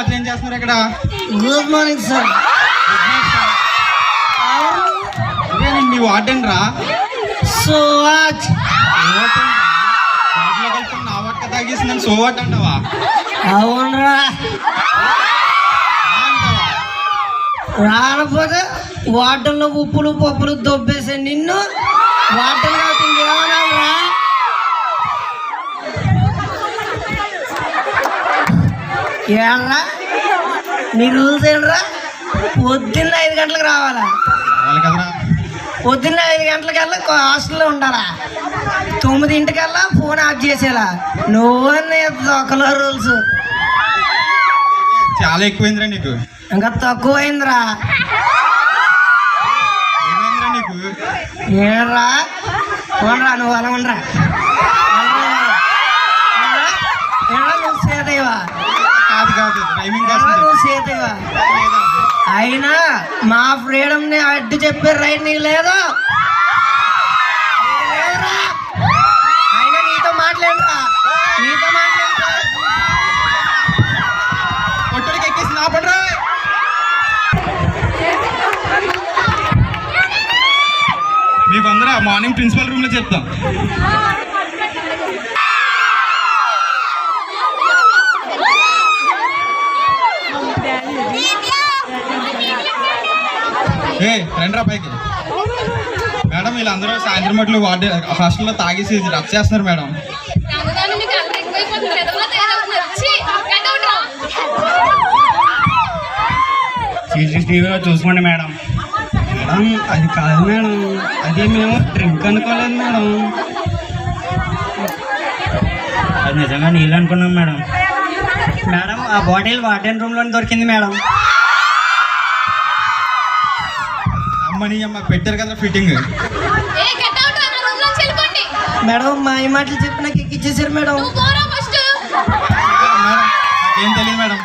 మార్కులు ఏం చేస్తున్నారు ఇక్కడ? Good morning sir. నీ వార్డెన్ రా. So what? వాటిలో కలిపి నా వాట తాగేసి నన్ను సో వాట్ అంటావా? అవునరా. రాకపోతే వాటర్లో ఉప్పులు పప్పులు దొబ్బేసే నిన్ను వాటర్ కాబట్టి ఇంకేమన్నా? ఏడ్రా నీ రూల్స్ ఏంట్రా? పొద్దున్న 5 గంటలకు రావాలా? పొద్దున్న 5 గంటలకల్లా హాస్టల్లో ఉండాలా? 9 ఫోన్ ఆఫ్ చేసేలా? నువ్వన్నీ ఒకలో రూల్స్ చాలా ఎక్కువైందిరా నీకు. ఇంకా తక్కువైందిరా. ఏమైందిరా నీకు? ఏడ్రా ఉండరా నువ్వు అలా ఉండరా. నువ్వు సేదేవా? నువ్వు సేదేవా? అయినా మా ఫ్రీడమ్ ని అడ్డు చెప్పే రైట్ నీకు లేదు. అయినా నీతో మాట్లాడరా. పొట్టుడికి ఎక్కేసి నా పడరా. మీకు అందరూ మార్నింగ్ ప్రిన్సిపల్ రూమ్ లో చెప్తాం. రండ్రా పైకి. మేడం వీళ్ళందరూ సాయంత్రం మట్లు హాస్టల్లో తాగేసి రచ్చ చేస్తున్నారు మేడం. CCTVలో చూసుకోండి మేడం. మేడం అది కాదు మేడం, అది మేము డ్రింక్ అనుకోలేదు మేడం, అది నిజంగా నీళ్ళు అనుకున్నాం మేడం. మేడం ఆ బాటిల్ వార్డెన్ రూమ్లో దొరికింది మేడం. అమ్మని అమ్మ పెట్టారు కదా ఫిట్టింగ్. మేడం మా ఈ మాటలు చెప్పి నాకు ఎక్కిచ్చేసారు మేడం. ఏం తెలియదు మేడం.